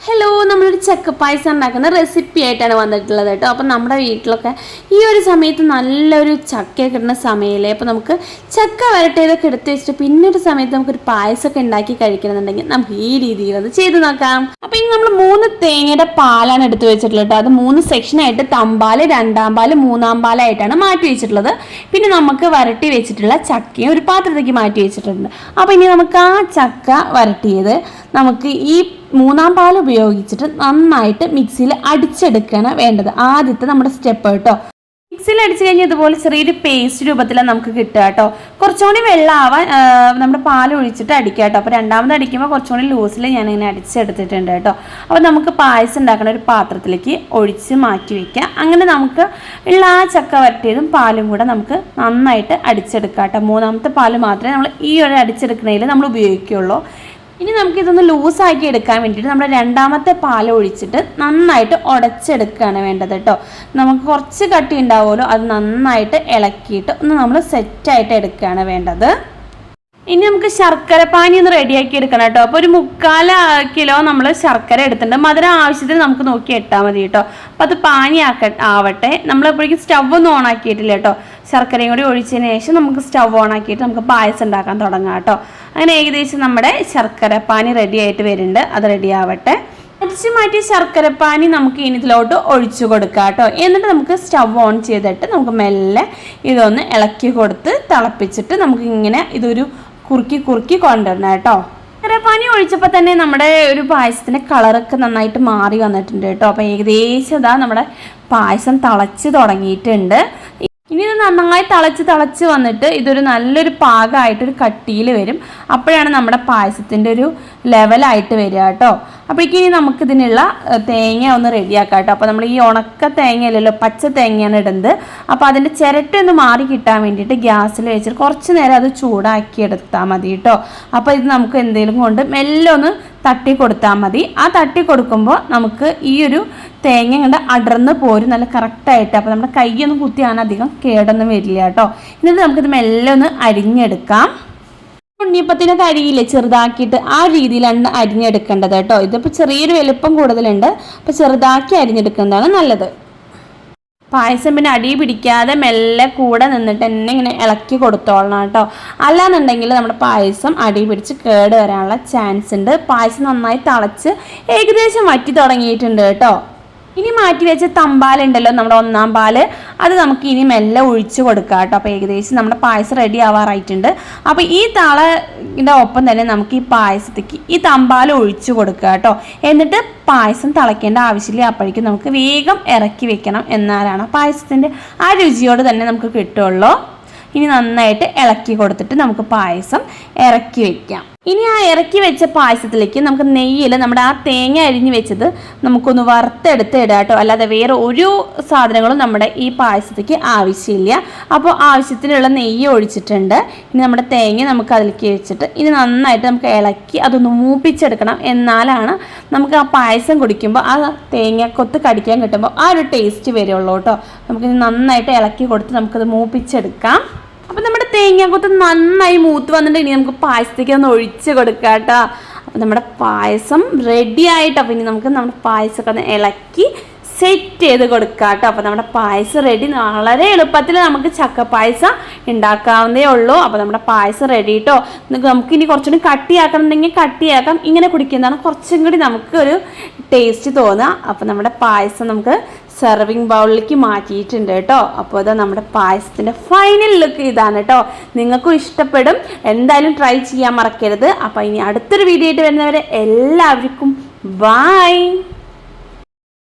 Hello, നമ്മളൊരു ചക്കപ്പായസം ഉണ്ടാക്കുന്ന recipe ആയിട്ടാണ് വന്നിട്ടുള്ളത് കേട്ടോ. അപ്പം നമ്മുടെ വീട്ടിലൊക്കെ ഈ ഒരു സമയത്ത് നല്ലൊരു ചക്ക കിട്ടുന്ന സമയമല്ലേ. അപ്പോൾ നമുക്ക് ചക്ക വരട്ടിയതൊക്കെ എടുത്ത് വെച്ചിട്ട് പിന്നൊരു സമയത്ത് നമുക്കൊരു പായസമൊക്കെ ഉണ്ടാക്കി കഴിക്കണമെന്നുണ്ടെങ്കിൽ നമുക്ക് ഈ രീതിയിൽ അത് ചെയ്ത് നോക്കാം. അപ്പോൾ ഇനി നമ്മൾ 3 തേങ്ങയുടെ പാലാണ് എടുത്ത് വെച്ചിട്ടുള്ളത് കേട്ടോ. അത് 3 സെക്ഷനായിട്ട് തമ്പാൽ, രണ്ടാം പാൽ, മൂന്നാം പാലായിട്ടാണ് മാറ്റി വെച്ചിട്ടുള്ളത്. പിന്നെ നമുക്ക് വരട്ടി വെച്ചിട്ടുള്ള ചക്കയും ഒരു പാത്രത്തേക്ക് മാറ്റി വെച്ചിട്ടുണ്ട്. അപ്പോൾ ഇനി നമുക്ക് ആ ചക്ക വരട്ടിയത് നമുക്ക് ഈ മൂന്നാം പാൽ ഉപയോഗിച്ചിട്ട് നന്നായിട്ട് മിക്സിയിൽ അടിച്ചെടുക്കുകയാണ് വേണ്ടത്. ആദ്യത്തെ നമ്മുടെ സ്റ്റെപ്പ് കേട്ടോ. മിക്സിയിൽ അടിച്ചു കഴിഞ്ഞാൽ ഇതുപോലെ ചെറിയൊരു പേസ്റ്റ് രൂപത്തിലാണ് നമുക്ക് കിട്ടുക കേട്ടോ. കുറച്ചുകൂടി വെള്ളമാവാൻ നമ്മുടെ പാൽ ഒഴിച്ചിട്ട് അടിക്കുക കേട്ടോ. അപ്പോൾ രണ്ടാമത് അടിക്കുമ്പോൾ കുറച്ചുകൂടി ലൂസിൽ ഞാനിങ്ങനെ അടിച്ചെടുത്തിട്ടുണ്ട് കേട്ടോ. അപ്പോൾ നമുക്ക് പായസം ഉണ്ടാക്കുന്ന ഒരു പാത്രത്തിലേക്ക് ഒഴിച്ച് മാറ്റി വയ്ക്കാം. അങ്ങനെ നമുക്ക് ഉള്ള ആ ചക്ക വരട്ടിയതും പാലും കൂടെ നമുക്ക് നന്നായിട്ട് അടിച്ചെടുക്കാം കേട്ടോ. മൂന്നാമത്തെ പാൽ മാത്രമേ നമ്മൾ ഈ ഒരു അടിച്ചെടുക്കുന്നതിൽ നമ്മൾ ഉപയോഗിക്കുകയുള്ളൂ. ഇനി നമുക്കിതൊന്ന് ലൂസാക്കി എടുക്കാൻ വേണ്ടിയിട്ട് നമ്മുടെ രണ്ടാമത്തെ പാൽ ഒഴിച്ചിട്ട് നന്നായിട്ട് ഉടച്ചെടുക്കുകയാണ് വേണ്ടത് കേട്ടോ. നമുക്ക് കുറച്ച് കട്ടി ഉണ്ടാവുമല്ലോ, അത് നന്നായിട്ട് ഇളക്കിയിട്ട് ഒന്ന് നമ്മൾ സെറ്റായിട്ട് എടുക്കുകയാണ് വേണ്ടത്. ഇനി നമുക്ക് ശർക്കര പാനി ഒന്ന് റെഡിയാക്കി എടുക്കണം കേട്ടോ. അപ്പോൾ ഒരു 3/4 കിലോ നമ്മൾ ശർക്കര എടുത്തിട്ടുണ്ട്. മധുരം ആവശ്യത്തിന് നമുക്ക് നോക്കി ഇട്ടാൽ മതി കേട്ടോ. അപ്പോൾ അത് പാനി ആവട്ടെ. നമ്മളെപ്പോഴേക്കും സ്റ്റവ് ഒന്നും ഓൺ ആക്കിയിട്ടില്ല കേട്ടോ. ശർക്കരയും കൂടി ഒഴിച്ചതിന് ശേഷം നമുക്ക് സ്റ്റവ് ഓൺ ആക്കിയിട്ട് നമുക്ക് പായസം ഉണ്ടാക്കാൻ തുടങ്ങാം കേട്ടോ. അങ്ങനെ ഏകദേശം നമ്മുടെ ശർക്കര പാനി റെഡി ആയിട്ട് വരുന്നുണ്ട്. അത് റെഡി ആവട്ടെ. അടിച്ചു മാറ്റിയ ശർക്കരപ്പാനി നമുക്ക് ഇനി ഇതിലോട്ട് ഒഴിച്ചു കൊടുക്കാം കേട്ടോ. എന്നിട്ട് നമുക്ക് സ്റ്റവ് ഓൺ ചെയ്തിട്ട് നമുക്ക് മെല്ലെ ഇതൊന്ന് ഇളക്കി കൊടുത്ത് തിളപ്പിച്ചിട്ട് നമുക്ക് ഇങ്ങനെ ഇതൊരു കുറുക്കി കൊണ്ടുവരണം കേട്ടോ. ശർക്കരപ്പാനി ഒഴിച്ചപ്പോൾ തന്നെ നമ്മുടെ ഒരു പായസത്തിൻ്റെ കളറൊക്കെ നന്നായിട്ട് മാറി വന്നിട്ടുണ്ട് കേട്ടോ. അപ്പോൾ ഏകദേശം ഇതാ നമ്മുടെ പായസം തിളച്ച് തുടങ്ങിയിട്ടുണ്ട്. ഇനി ഇത് നന്നായി തിളച്ച് വന്നിട്ട് ഇതൊരു നല്ലൊരു പാകമായിട്ടൊരു കട്ടിയിൽ വരും. അപ്പോഴാണ് നമ്മുടെ പായസത്തിൻ്റെ ഒരു ലെവലായിട്ട് വരിക കേട്ടോ. അപ്പോഴേക്കും ഇനി നമുക്കിതിനുള്ള തേങ്ങ ഒന്ന് റെഡിയാക്കാം കേട്ടോ. അപ്പോൾ നമ്മൾ ഈ ഉണക്ക തേങ്ങയല്ലല്ലോ, പച്ച തേങ്ങയാണ് ഇടുന്നത്. അപ്പോൾ അതിൻ്റെ ചിരട്ടൊന്ന് മാറി കിട്ടാൻ വേണ്ടിയിട്ട് ഗ്യാസിൽ വെച്ചിട്ട് കുറച്ച് നേരം അത് ചൂടാക്കി എടുത്താൽ മതി കേട്ടോ. അപ്പോൾ ഇത് നമുക്ക് എന്തെങ്കിലും കൊണ്ട് മെല്ലെ ഒന്ന് തട്ടി കൊടുത്താൽ മതി. ആ തട്ടി കൊടുക്കുമ്പോൾ നമുക്ക് ഈ ഒരു തേങ്ങ കൊണ്ട് അടർന്ന് പോരും നല്ല കറക്റ്റായിട്ട്. അപ്പോൾ നമ്മുടെ കൈയൊന്നും കുത്തിയാണ് അധികം കേടൊന്നും വരില്ല കേട്ടോ. എന്നിട്ട് നമുക്കിത് മെല്ലെ ഒന്ന് അരിഞ്ഞെടുക്കാം. ഉണ്ണിയപ്പത്തിനൊക്കെ അരിയില്ലേ ചെറുതാക്കിയിട്ട് ആ രീതിയിലാണ് അരിഞ്ഞെടുക്കേണ്ടത് കേട്ടോ. ഇതിപ്പോൾ ചെറിയൊരു വലുപ്പം കൂടുതലുണ്ട്. അപ്പോൾ ചെറുതാക്കി അരിഞ്ഞെടുക്കുന്നതാണ് നല്ലത്. പായസം പിന്നെ അടി പിടിക്കാതെ മെല്ലെ കൂടെ നിന്നിട്ട് തന്നെ ഇങ്ങനെ ഇളക്കി കൊടുത്തോളണം കേട്ടോ. അല്ലാന്നുണ്ടെങ്കിൽ നമ്മുടെ പായസം അടി പിടിച്ച് കേട് വരാനുള്ള ചാൻസ് ഉണ്ട്. പായസം നന്നായി തിളച്ച് ഏകദേശം വറ്റി തുടങ്ങിയിട്ടുണ്ട് കേട്ടോ. ഇനി മാറ്റി വെച്ച തമ്പാലുണ്ടല്ലോ, നമ്മുടെ ഒന്നാം പാല്, അത് നമുക്ക് ഇനി മെല്ലെ ഒഴിച്ച് കൊടുക്കാം കേട്ടോ. അപ്പോൾ ഏകദേശം നമ്മുടെ പായസം റെഡി ആവാറായിട്ടുണ്ട്. അപ്പോൾ ഈ താളയുടെ ഒപ്പം തന്നെ നമുക്ക് ഈ പായസത്തേക്ക് ഈ തമ്പാൽ ഒഴിച്ച് കൊടുക്കുക കേട്ടോ. എന്നിട്ട് പായസം തിളയ്ക്കേണ്ട ആവശ്യമില്ല. അപ്പോഴേക്കും നമുക്ക് വേഗം ഇറക്കി വെക്കണം. എന്നാലാണ് പായസത്തിൻ്റെ ആ രുചിയോട് തന്നെ നമുക്ക് കിട്ടുള്ളൂ. ഇനി നന്നായിട്ട് ഇളക്കി കൊടുത്തിട്ട് നമുക്ക് പായസം ഇറക്കി വെക്കാം. ഇനി ആ ഇറക്കി വെച്ച പായസത്തിലേക്ക് നമുക്ക് നെയ്യിൽ നമ്മുടെ ആ തേങ്ങ അരിഞ്ഞ് വെച്ചത് നമുക്കൊന്ന് വറുത്തെടുത്ത് ഇടാം കേട്ടോ. അല്ലാതെ വേറെ ഒരു സാധനങ്ങളും നമ്മുടെ ഈ പായസത്തേക്ക് ആവശ്യമില്ല. അപ്പോൾ ആവശ്യത്തിനുള്ള നെയ്യ് ഒഴിച്ചിട്ടുണ്ട്. ഇനി നമ്മുടെ തേങ്ങ നമുക്ക് അതിലേക്ക് വെച്ചിട്ട് ഇനി നന്നായിട്ട് നമുക്ക് ഇളക്കി അതൊന്ന് മൂപ്പിച്ചെടുക്കണം. എന്നാലാണ് നമുക്ക് ആ പായസം കുടിക്കുമ്പോൾ ആ തേങ്ങക്കൊത്ത് കടിക്കാൻ കിട്ടുമ്പോൾ ആ ഒരു ടേസ്റ്റ് വരുള്ളൂ കേട്ടോ. നമുക്കിനി നന്നായിട്ട് ഇളക്കി കൊടുത്ത് നമുക്കത് മൂപ്പിച്ചെടുക്കാം. അപ്പം നമ്മുടെ തേങ്ങാക്കൊത്ത് നന്നായി മൂത്ത് വന്നിട്ട് ഇനി നമുക്ക് പായസത്തേക്ക് ഒന്ന് ഒഴിച്ച് കൊടുക്കാം കേട്ടോ. അപ്പം നമ്മുടെ പായസം റെഡി ആയിട്ട് അപ്പം ഇനി നമുക്ക് നമ്മുടെ പായസമൊക്കെ ഒന്ന് ഇളക്കി സെറ്റ് ചെയ്ത് കൊടുക്കാം കേട്ടോ. അപ്പോൾ നമ്മുടെ പായസം റെഡി. വളരെ എളുപ്പത്തിൽ നമുക്ക് ചക്കപ്പായസം ഉണ്ടാക്കാവുന്നതേ ഉള്ളൂ. അപ്പോൾ നമ്മുടെ പായസം റെഡി കേട്ടോ. നമുക്കിനി കുറച്ചുകൂടി കട്ടിയാക്കണമെന്നുണ്ടെങ്കിൽ കട്ടിയാക്കാം. ഇങ്ങനെ കുടിക്കുന്നതാണ് കുറച്ചും കൂടി നമുക്കൊരു ടേസ്റ്റ് തോന്നുക. അപ്പോൾ നമ്മുടെ പായസം നമുക്ക് സെർവിങ് ബൗളിലേക്ക് മാറ്റിയിട്ടുണ്ട് കേട്ടോ. അപ്പോൾ അത് നമ്മുടെ പായസത്തിൻ്റെ ഫൈനൽ ലുക്ക് ഇതാണ് കേട്ടോ. നിങ്ങൾക്കും ഇഷ്ടപ്പെടും. എന്തായാലും ട്രൈ ചെയ്യാൻ മറക്കരുത്. അപ്പോൾ ഇനി അടുത്തൊരു വീഡിയോ ആയിട്ട് വരുന്നവരെ എല്ലാവർക്കും ബൈ.